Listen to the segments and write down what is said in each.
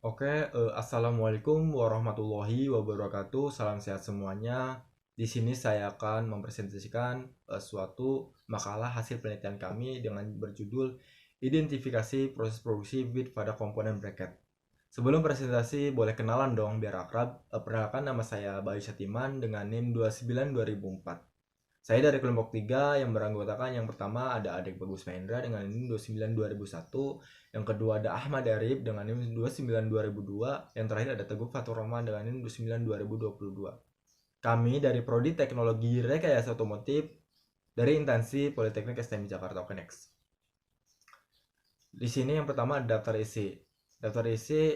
Assalamualaikum warahmatullahi wabarakatuh. Salam sehat semuanya. Di sini saya akan mempresentasikan suatu makalah hasil penelitian kami dengan berjudul Identifikasi Proses Produksi bit pada komponen bracket. Sebelum presentasi, boleh kenalan dong biar akrab. Perkenalkan, nama saya Bayu Satiman dengan NIM 29 2004. Saya dari kelompok 3 yang beranggotakan yang pertama ada Adik Bagus Mahendra dengan NIM 29 2001, yang kedua ada Ahmad Arif dengan NIM 29 2002, yang terakhir ada Teguh Fatur Rahman dengan NIM 29 2022. Kami dari Prodi Teknologi Rekayasa Otomotif dari Intansi Politeknik STM Jakarta. Oke, next. Di sini yang pertama ada daftar isi. Daftar isi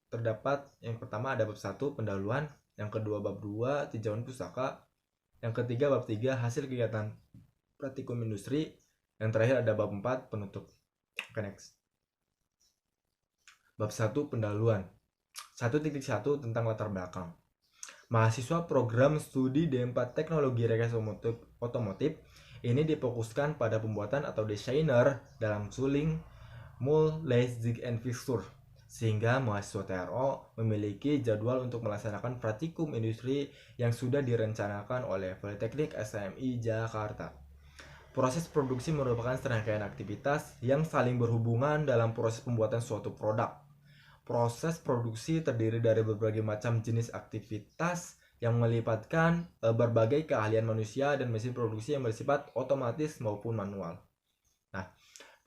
terdapat yang pertama ada bab 1 pendahuluan, yang kedua bab 2 tinjauan pustaka, yang ketiga bab 3 hasil kegiatan praktikum industri, yang terakhir ada bab 4 penutup. Oke, next. Bab 1 pendahuluan. 1.1 tentang latar belakang. Mahasiswa program studi D4 Teknologi Rekayasa Otomotif ini difokuskan pada pembuatan atau desainer dalam suling, mold, lace, jig, and fixture, sehingga mahasiswa TRO memiliki jadwal untuk melaksanakan praktikum industri yang sudah direncanakan oleh Politeknik SMI Jakarta. Proses produksi merupakan serangkaian aktivitas yang saling berhubungan dalam proses pembuatan suatu produk. Proses produksi terdiri dari berbagai macam jenis aktivitas yang melibatkan berbagai keahlian manusia dan mesin produksi yang bersifat otomatis maupun manual. Nah,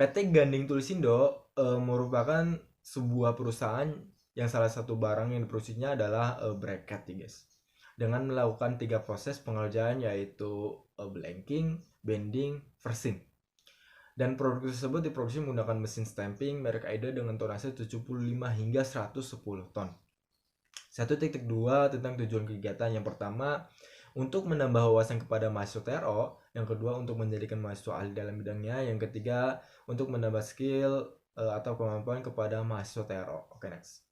PT Ganding Tulsindo merupakan sebuah perusahaan yang salah satu barang yang diproduksinya adalah bracket, guys. Dengan melakukan 3 proses pengerjaan yaitu blanking, bending,versing. Dan produk tersebut diproduksi menggunakan mesin stamping merek AIDA dengan tonase 75 hingga 110 ton. 1.2 tentang tujuan kegiatan. Yang pertama, untuk menambah wawasan kepada mahasiswa TRO, yang kedua untuk menjadikan mahasiswa ahli dalam bidangnya, yang ketiga untuk menambah skill atau kemampuan kepada mahasiswa TRO. Oke, next.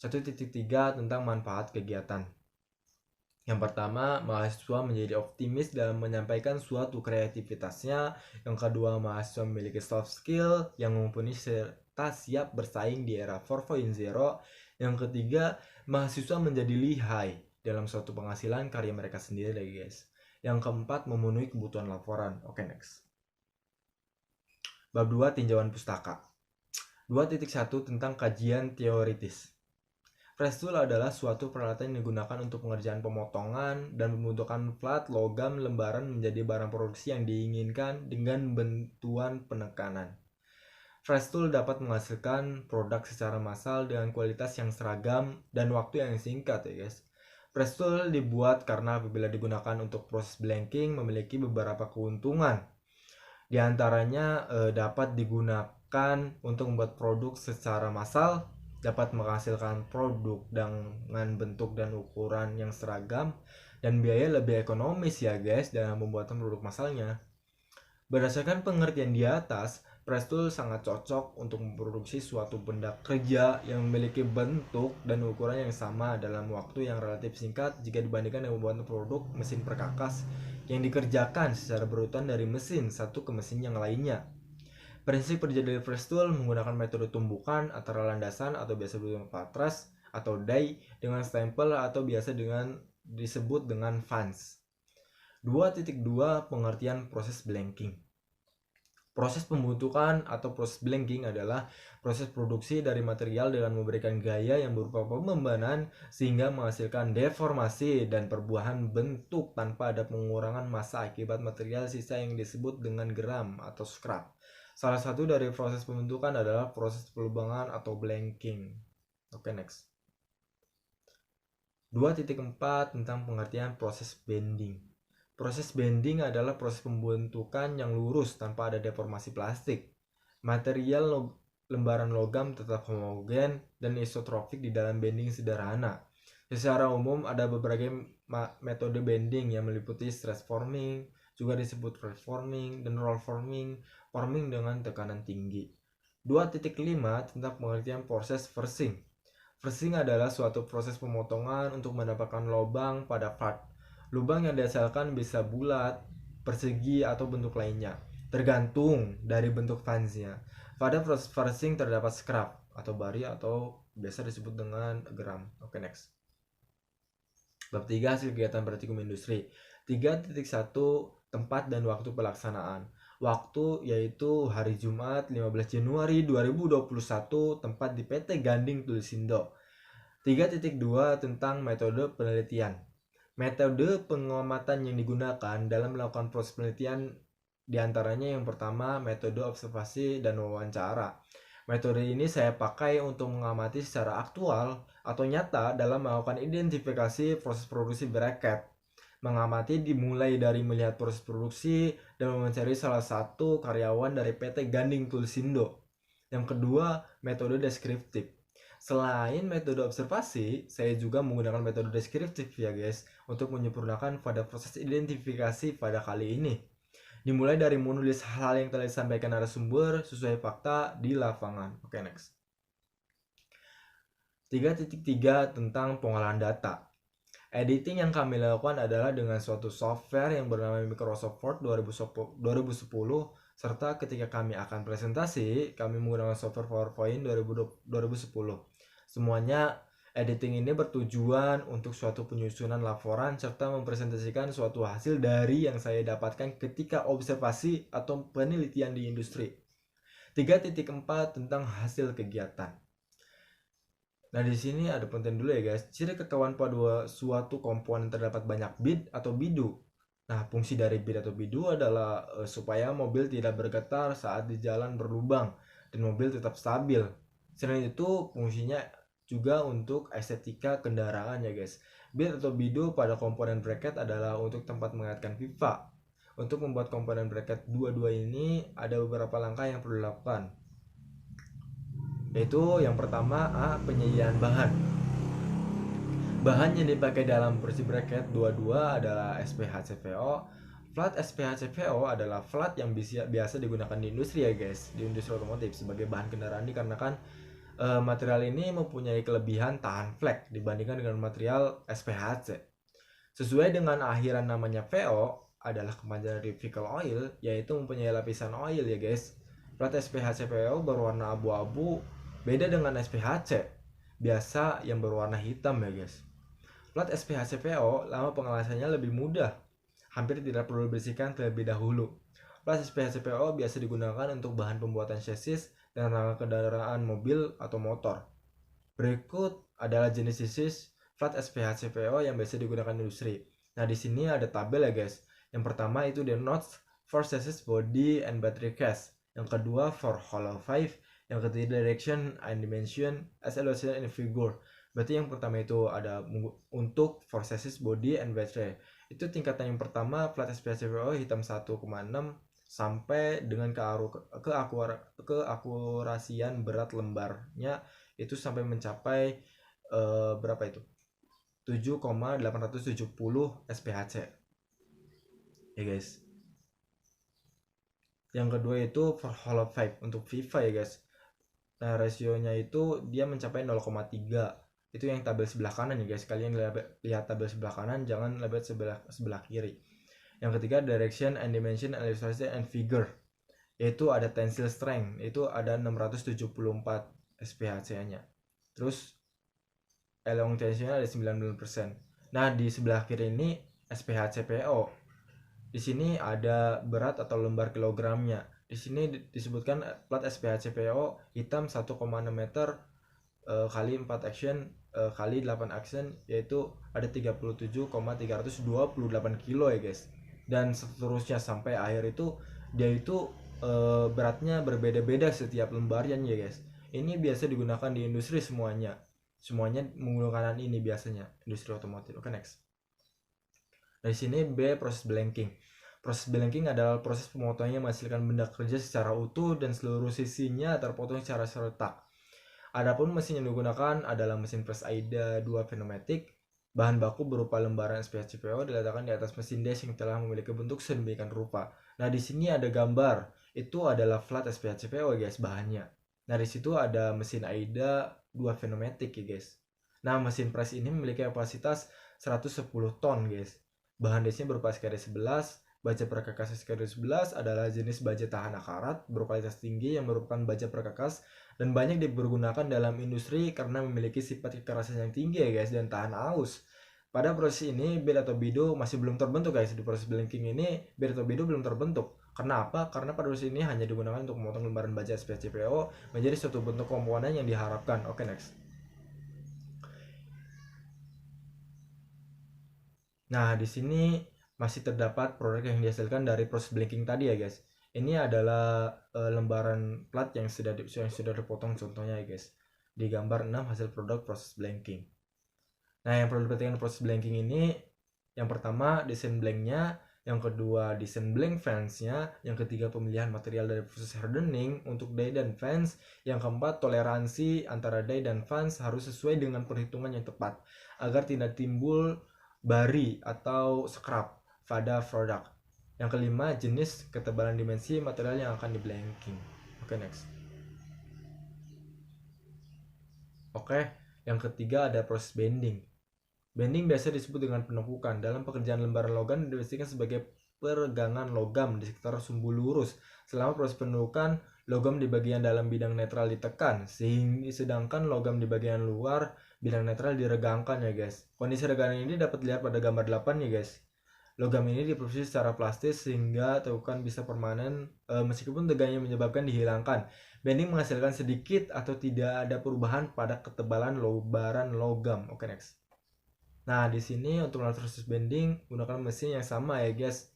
1.3 tentang manfaat kegiatan. Yang pertama, mahasiswa menjadi optimis dalam menyampaikan suatu kreativitasnya. Yang kedua, mahasiswa memiliki soft skill yang mumpuni serta siap bersaing di era 4.0. Yang ketiga, mahasiswa menjadi lihai dalam suatu penghasilan karya mereka sendiri, guys. Yang keempat, memenuhi kebutuhan laporan. Oke, next. Bab 2 tinjauan pustaka. 2.1 tentang kajian teoritis. Press tool adalah suatu peralatan yang digunakan untuk pengerjaan pemotongan dan pembentukan plat logam lembaran menjadi barang produksi yang diinginkan dengan bantuan penekanan. Press tool dapat menghasilkan produk secara massal dengan kualitas yang seragam dan waktu yang singkat, ya guys. Press tool dibuat karena apabila digunakan untuk proses blanking memiliki beberapa keuntungan. Di antaranya dapat digunakan untuk membuat produk secara massal, dapat menghasilkan produk dengan bentuk dan ukuran yang seragam, dan biaya lebih ekonomis, ya guys, dalam pembuatan produk massalnya. Berdasarkan pengertian di atas, press tool sangat cocok untuk memproduksi suatu benda kerja yang memiliki bentuk dan ukuran yang sama dalam waktu yang relatif singkat jika dibandingkan dengan membuat produk mesin perkakas yang dikerjakan secara berurutan dari mesin satu ke mesin yang lainnya. Prinsip kerja dari press tool menggunakan metode tumbukan antara landasan atau biasa disebut patras atau die dengan stempel atau biasa disebut dengan fans. 2.2 pengertian proses blanking. Proses pembentukan atau proses blanking adalah proses produksi dari material dengan memberikan gaya yang berupa pembebanan sehingga menghasilkan deformasi dan perubahan bentuk tanpa ada pengurangan massa akibat material sisa yang disebut dengan geram atau scrap. Salah satu dari proses pembentukan adalah proses pelubangan atau blanking. Oke, next. 2.4 tentang pengertian proses bending. Proses bending adalah proses pembentukan yang lurus tanpa ada deformasi plastik. Material lembaran logam tetap homogen dan isotropik di dalam bending sederhana. Secara umum ada beberapa metode bending yang meliputi stress forming, juga disebut press forming, dan roll forming, forming dengan tekanan tinggi. 2.5 tentang pengertian prosesversing.Versing adalah suatu proses pemotongan untuk mendapatkan lubang pada part. Lubang yang dihasilkan bisa bulat, persegi, atau bentuk lainnya, tergantung dari bentuk fansnya. Pada proses forcing terdapat scrap atau bari atau biasa disebut dengan geram. Oke, next. Bab 3 hasil kegiatan praktikum industri. 3.1 tempat dan waktu pelaksanaan. Waktu yaitu hari Jumat 15 Januari 2021, tempat di PT Ganding Tulsindo. 3.2 tentang metode penelitian. Metode pengamatan yang digunakan dalam melakukan proses penelitian diantaranya yang pertama metode observasi dan wawancara. Metode ini saya pakai untuk mengamati secara aktual atau nyata dalam melakukan identifikasi proses produksi bracket. Mengamati dimulai dari melihat proses produksi dan mencari salah satu karyawan dari PT Ganding Tulsindo. Yang kedua, metode deskriptif. Selain metode observasi, saya juga menggunakan metode deskriptif ya guys, untuk menyempurnakan pada proses identifikasi pada kali ini. Dimulai dari menulis hal-hal yang telah disampaikan narasumber sesuai fakta di lapangan. Oke, next. 3.3 tentang pengolahan data. Editing yang kami lakukan adalah dengan suatu software yang bernama Microsoft Word 2010, serta ketika kami akan presentasi, kami menggunakan software PowerPoint 2010. Semuanya editing ini bertujuan untuk suatu penyusunan laporan serta mempresentasikan suatu hasil dari yang saya dapatkan ketika observasi atau penelitian di industri. 3.4 tentang hasil kegiatan. Nah, di sini ada penting dulu ya guys. Ciri kekawan pada suatu komponen terdapat banyak bit atau bidu. Nah, fungsi dari bit atau bidu adalah supaya mobil tidak bergetar saat di jalan berlubang dan mobil tetap stabil. Selain itu, fungsinya juga untuk estetika kendaraan ya guys. Bit atau bidu pada komponen bracket adalah untuk tempat mengaitkan pipa. Untuk membuat komponen bracket dua-dua ini ada beberapa langkah yang perlu dilakukan. Yaitu yang pertama, penyediaan bahan. Bahan yang dipakai dalam bersih bracket 22 adalah SPHCVO. Flat SPHCVO adalah flat yang biasa digunakan di industri ya guys, di industri otomotif sebagai bahan kendaraan dikarenakan material ini mempunyai kelebihan tahan flek dibandingkan dengan material SPHC. Sesuai dengan akhiran namanya VO adalah kepanjangan dari vehicle oil, yaitu mempunyai lapisan oil ya guys. Flat SPHCVO berwarna abu-abu, beda dengan SPHC biasa yang berwarna hitam ya guys. Plat SPHCVO lama pengelasannya lebih mudah, hampir tidak perlu dibersihkan terlebih dahulu. Plat SPHCVO biasa digunakan untuk bahan pembuatan chassis dan rangka kendaraan mobil atau motor. Berikut adalah jenis chassis plat SPHCVO yang biasa digunakan industri. Nah, di sini ada tabel ya guys. Yang pertama itu denotes for chassis body and battery case. Yang kedua for hollow 5. Yang ketiga direction and dimension as illustrated in figure. Berarti yang pertama itu ada untuk for chassis body and battery. Itu tingkatan yang pertama plat SPHCVO hitam 1,6 sampai dengan keakurasian berat lembarnya itu sampai mencapai berapa itu? 7,870 SPHC. Ya guys. Yang kedua itu for hollow 5 untuk FIFA ya guys. Nah, rasionya itu dia mencapai 0,3. Itu yang tabel sebelah kanan ya guys. Kalian lihat tabel sebelah kanan, jangan lihat sebelah kiri. Yang ketiga direction and dimension and illustration and figure. Yaitu ada tensile strength, itu ada 674 SPHC-nya. Terus elongation ada 90%. Nah, di sebelah kiri ini SPHCPO. Di sini ada berat atau lembar kilogramnya. Di sini disebutkan plat SPHCPO hitam 1,6 meter kali 4 action kali 8 action, yaitu ada 37,328 kilo ya guys. Dan seterusnya sampai akhir itu dia itu beratnya berbeda-beda setiap lembarnya ya guys. Ini biasa digunakan di industri semuanya menggunakan ini biasanya industri otomotif. Oke, next. Dari sini B, proses blanking. Proses blanking adalah proses pemotongan yang menghasilkan benda kerja secara utuh dan seluruh sisinya terpotong secara serentak. Adapun mesin yang digunakan adalah mesin press AIDA 2 Phenomatic. Bahan baku berupa lembaran SPHCVO diletakkan di atas mesin dash yang telah memiliki bentuk sedemikian rupa. Nah, di sini ada gambar. Itu adalah flat SPHCVO guys bahannya. Nah, di situ ada mesin AIDA 2 Phenomatic ya guys. Nah, mesin press ini memiliki kapasitas 110 ton guys. Bahan dashnya berupa skr 11 Baja perkakas SKD11 adalah jenis baja tahan akarat berkualitas tinggi yang merupakan baja perkakas dan banyak dipergunakan dalam industri karena memiliki sifat kekerasan yang tinggi ya guys dan tahan aus. Pada proses ini bead atau bido masih belum terbentuk guys. Di proses blanking ini bead atau bido belum terbentuk. Kenapa? Karena pada proses ini hanya digunakan untuk memotong lembaran baja SPC PO menjadi suatu bentuk komponen yang diharapkan. Oke, next. Nah, di sini masih terdapat produk yang dihasilkan dari proses blanking tadi ya guys. Ini adalah lembaran plat yang sudah dipotong contohnya ya guys. Di gambar 6 hasil produk proses blanking. Nah, yang perlu diperhatikan proses blanking ini, yang pertama desain blanknya, yang kedua desain blank fansnya, yang ketiga pemilihan material dari proses hardening untuk die dan fans, yang keempat toleransi antara die dan fans harus sesuai dengan perhitungan yang tepat agar tidak timbul bari atau scrap pada produk. Yang kelima jenis ketebalan dimensi material yang akan di blanking. Oke, next. Oke, yang ketiga ada proses bending. Bending biasa disebut dengan penekukan. Dalam pekerjaan lembaran logam didefinisikan sebagai peregangan logam di sekitar sumbu lurus. Selama proses penekukan, logam di bagian dalam bidang netral ditekan, sedangkan logam di bagian luar bidang netral diregangkan ya guys. Kondisi regangan ini dapat dilihat pada gambar 8 ya guys. Logam ini diproduksi secara plastis sehingga tekukan bisa permanen meskipun tegangnya menyebabkan dihilangkan. Bending menghasilkan sedikit atau tidak ada perubahan pada ketebalan lembaran logam. Oke, next. Nah, di sini untuk melakukan proses bending menggunakan mesin yang sama ya guys.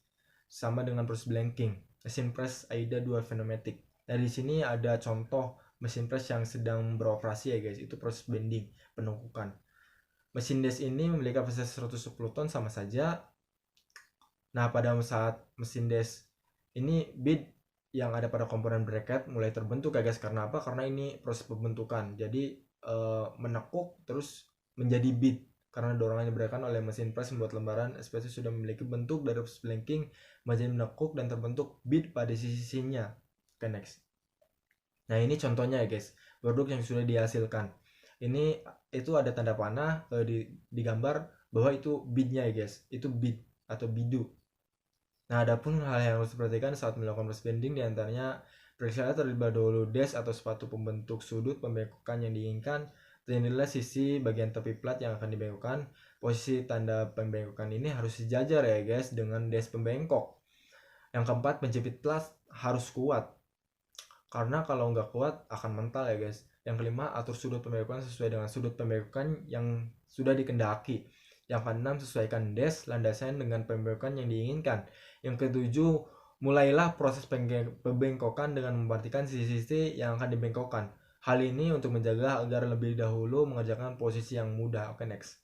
Sama dengan proses blanking. Mesin press AIDA 2 Phenomatic. Nah, di sini ada contoh mesin press yang sedang beroperasi ya guys. Itu proses bending, penekukan. Mesin des ini memiliki kapasitas 110 ton sama saja. Nah, pada saat mesin des ini bead yang ada pada komponen bracket mulai terbentuk ya guys. Karena apa? Karena ini proses pembentukan. Jadi menekuk terus menjadi bead. Karena dorongan yang diberikan oleh mesin press membuat lembaran SPC sudah memiliki bentuk dari proses blanking menjadi menekuk dan terbentuk bead pada sisi-sisinya. Oke, next. Nah, ini contohnya ya guys, produk yang sudah dihasilkan. Ini itu ada tanda panah di gambar bahwa itu beadnya ya guys, itu bead atau bidu. Nah, adapun hal yang harus diperhatikan saat melakukan proses bending diantaranya periksa terlebih dahulu des atau sepatu pembentuk sudut pembengkokan yang diinginkan. Inilah sisi bagian tepi plat yang akan dibengkokkan. Posisi tanda pembengkokan ini harus sejajar ya guys dengan des pembengkok. Yang keempat, penjepit plat harus kuat. Karena kalau nggak kuat akan mental ya guys. Yang kelima, atur sudut pembengkokan sesuai dengan sudut pembengkokan yang sudah dikendaki. Yang keenam, sesuaikan des landasan dengan pembengkokan yang diinginkan. Yang ketujuh, mulailah proses pembengkokan dengan memperhatikan sisi-sisi yang akan dibengkokkan. Hal ini untuk menjaga agar lebih dahulu mengerjakan posisi yang mudah. Oke, next.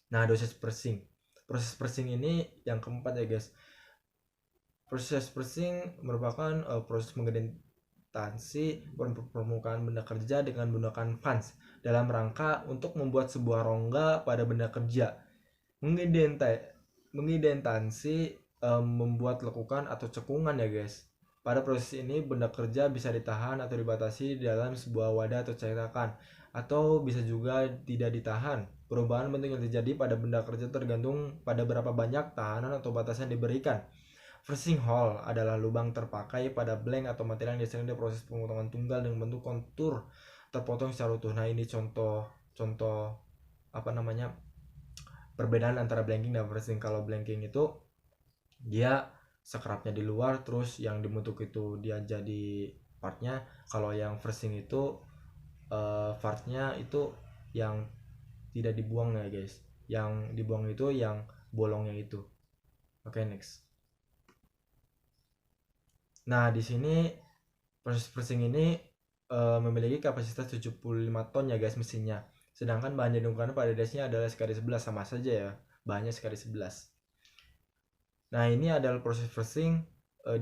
Nah, proses pressing. Proses pressing ini yang keempat ya guys. Proses pressing merupakan proses mengidentasi permukaan benda kerja dengan menggunakan fans dalam rangka untuk membuat sebuah rongga pada benda kerja. Mengidentasi membuat lekukan atau cekungan ya guys. Pada proses ini benda kerja bisa ditahan atau dibatasi dalam sebuah wadah atau cetakan, atau bisa juga tidak ditahan. Perubahan bentuk yang terjadi pada benda kerja tergantung pada berapa banyak tahanan atau batasan yang diberikan. Freezing hole adalah lubang terpakai pada blank atau material yang dihasilkan dari proses pemotongan tunggal dengan bentuk kontur terpotong secara utuh. Nah, ini contoh perbedaan antara blanking dan freezing. Kalau blanking itu dia sekerapnya di luar, terus yang dibentuk itu dia jadi partnya. Kalau yang freezing itu partnya itu yang tidak dibuang ya guys, yang dibuang itu yang bolongnya itu. Oke, next. Nah, di sini proses freezing ini memiliki kapasitas 75 ton ya guys mesinnya. Sedangkan bahan yang digunakan pada desnya adalah SKD11, sama saja ya, bahannya SKD11. Nah, ini adalah proses freezing,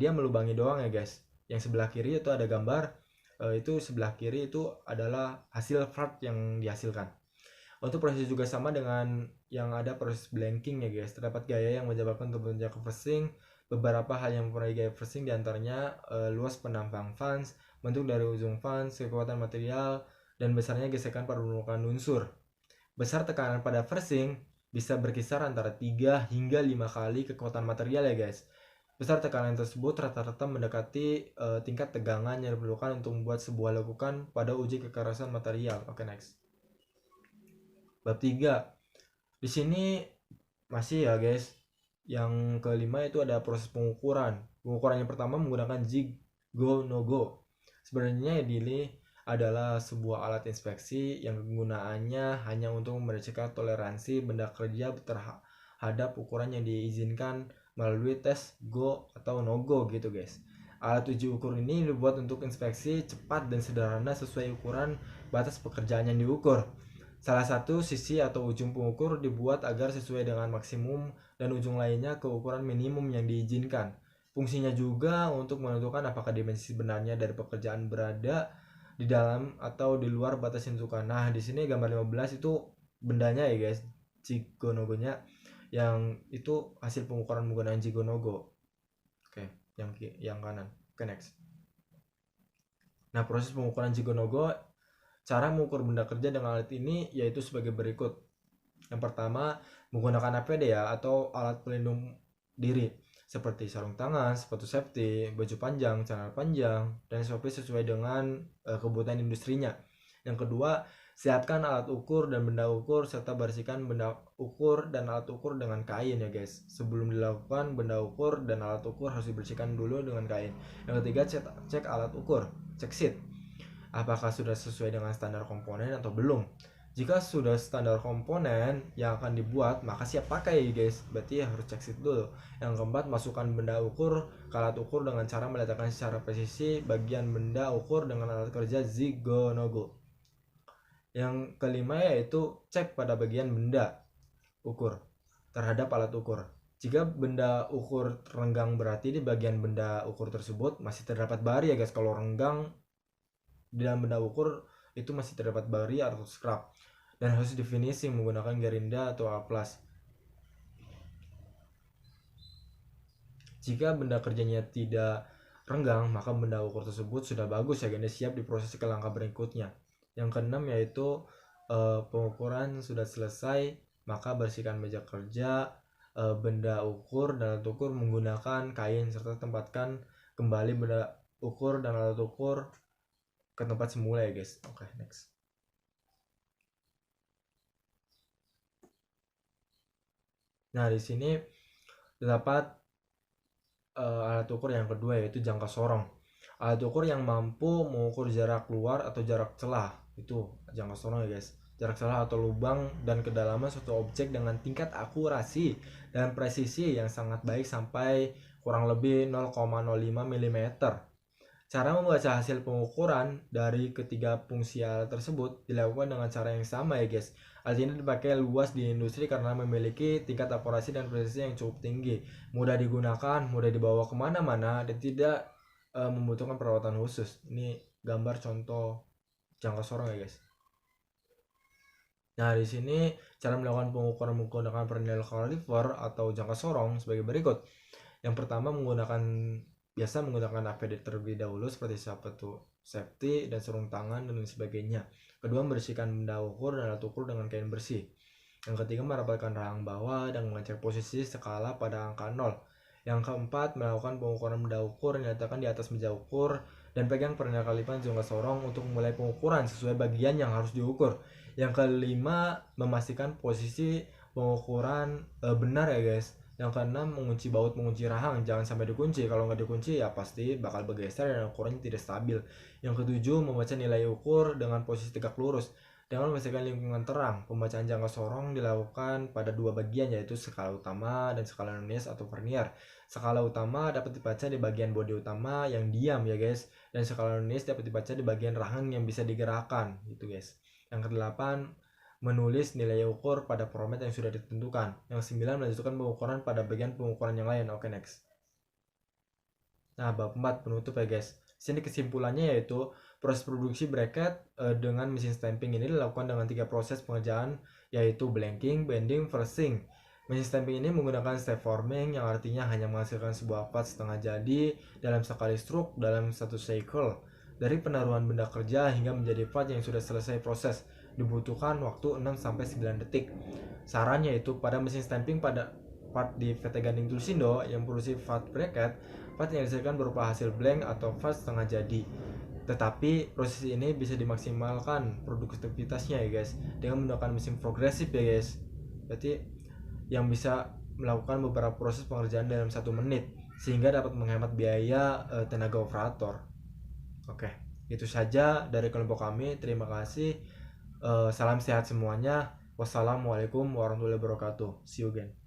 dia melubangi doang ya guys. Yang sebelah kiri itu ada gambar, itu sebelah kiri itu adalah hasil part yang dihasilkan. Untuk proses juga sama dengan yang ada proses blanking ya guys. Terdapat gaya yang menyebabkan terbentuknya freezing. Beberapa hal yang mempengaruhi gaya freezing diantaranya luas penampang fans, bentuk dari ujung fans, kekuatan material, dan besarnya gesekan pada permukaan unsur. Besar tekanan pada freezing bisa berkisar antara 3 hingga 5 kali kekuatan material ya guys. Besar tekanan tersebut rata-rata mendekati tingkat tegangan yang diperlukan untuk membuat sebuah lekukan pada uji kekerasan material. Oke, next. Bab 3. Di sini masih ya guys. Yang kelima itu ada proses pengukuran. Pengukuran yang pertama menggunakan jig go no go. Sebenarnya ini adalah sebuah alat inspeksi yang penggunaannya hanya untuk memeriksa toleransi benda kerja terhadap ukuran yang diizinkan melalui tes go atau no go gitu guys. Alat uji ukur ini dibuat untuk inspeksi cepat dan sederhana sesuai ukuran batas pekerjaan yang diukur. Salah satu sisi atau ujung pengukur dibuat agar sesuai dengan maksimum dan ujung lainnya ke ukuran minimum yang diizinkan. Fungsinya juga untuk menentukan apakah dimensi sebenarnya dari pekerjaan berada di dalam atau di luar batas yang ditentukan. Nah, di sini gambar 15 itu bendanya ya guys, jigonogonya, yang itu hasil pengukuran menggunakan jigonogo. Oke, yang kanan. Oke, next. Nah, proses pengukuran jigonogo, cara mengukur benda kerja dengan alat ini yaitu sebagai berikut. Yang pertama, menggunakan APD ya, atau alat pelindung diri seperti sarung tangan, sepatu safety, baju panjang, celana panjang, dan SOP sesuai dengan kebutuhan industrinya. Yang kedua, siapkan alat ukur dan benda ukur serta bersihkan benda ukur dan alat ukur dengan kain ya guys. Sebelum dilakukan benda ukur dan alat ukur harus dibersihkan dulu dengan kain. Yang ketiga, cek alat ukur, cek sheet. Apakah sudah sesuai dengan standar komponen atau belum? Jika sudah standar komponen yang akan dibuat, maka siap pakai guys. Berarti harus cek sheet dulu. Yang keempat, masukkan benda ukur ke alat ukur dengan cara meletakkan secara presisi bagian benda ukur dengan alat kerja zig go no go. Yang kelima yaitu cek pada bagian benda ukur terhadap alat ukur. Jika benda ukur renggang, berarti di bagian benda ukur tersebut masih terdapat bari ya guys. Kalau renggang di dalam benda ukur itu masih terdapat bari atau scrap, dan harus di finishing menggunakan gerinda atau A+. Jika benda kerjanya tidak renggang, maka benda ukur tersebut sudah bagus ya guys, siap diproses ke langkah berikutnya. Yang keenam yaitu pengukuran sudah selesai, maka bersihkan meja kerja, benda ukur dan alat ukur menggunakan kain, serta tempatkan kembali benda ukur dan alat ukur ke tempat semula ya guys. Oke, next. Nah, di sini terdapat alat ukur yang kedua yaitu jangka sorong. Alat ukur yang mampu mengukur jarak luar atau jarak celah, itu jangka sorong ya guys. Jarak celah atau lubang dan kedalaman suatu objek dengan tingkat akurasi dan presisi yang sangat baik sampai kurang lebih 0,05 mm. Cara membaca hasil pengukuran dari ketiga fungsi alat tersebut dilakukan dengan cara yang sama ya guys. Alat ini dipakai luas di industri karena memiliki tingkat akurasi dan presisi yang cukup tinggi, mudah digunakan, mudah dibawa kemana-mana, dan tidak membutuhkan perawatan khusus. Ini gambar contoh jangka sorong ya guys. Nah, di sini cara melakukan pengukuran menggunakan penilaian kaliper atau jangka sorong sebagai berikut. Yang pertama, biasa menggunakan APD terlebih dahulu seperti sepatu safety dan sarung tangan dan sebagainya. Kedua, membersihkan benda ukur dan alat ukur dengan kain bersih. Yang ketiga, merapatkan rahang bawah dan mengecek posisi skala pada angka 0. Yang keempat, melakukan pengukuran benda ukur yang diletakkan di atas meja ukur dan pegang penilaian kaliper jangka sorong untuk memulai pengukuran sesuai bagian yang harus diukur. Yang kelima, memastikan posisi pengukuran benar ya guys. Yang keenam, mengunci baut mengunci rahang, jangan sampai dikunci. Kalau nggak dikunci ya pasti bakal bergeser dan ukurannya tidak stabil. Yang ketujuh, membaca nilai ukur dengan posisi tegak lurus dengan memastikan lingkungan terang. Pembacaan jangka sorong dilakukan pada dua bagian, yaitu skala utama dan skala nunis atau vernier. Skala utama dapat dibaca di bagian bodi utama yang diam ya guys, dan skala nunis dapat dibaca di bagian rahang yang bisa digerakkan gitu guys. Yang kedelapan, menulis nilai ukur pada format yang sudah ditentukan. Yang 9, melanjutkan pengukuran pada bagian pengukuran yang lain. Oke, next. Nah, bab 4 penutup ya guys. Sini kesimpulannya yaitu proses produksi bracket dengan mesin stamping ini dilakukan dengan 3 proses pengerjaan, yaitu blanking, bending, pressing. Mesin stamping ini menggunakan step forming yang artinya hanya menghasilkan sebuah part setengah jadi dalam sekali stroke dalam satu cycle, dari penaruhan benda kerja hingga menjadi part yang sudah selesai proses. dibutuhkan waktu 6-9 detik. Sarannya itu pada mesin stamping pada part di VT Ganding Tulsindo yang produksi part bracket, part yang dihasilkan berupa hasil blank atau part setengah jadi. Tetapi proses ini bisa dimaksimalkan produktivitasnya ya guys dengan menggunakan mesin progresif ya guys. Berarti yang bisa melakukan beberapa proses pengerjaan dalam 1 menit sehingga dapat menghemat biaya tenaga operator. Oke, itu saja dari kelompok kami. Terima kasih. Salam sehat semuanya. Wassalamualaikum warahmatullahi wabarakatuh. See you again.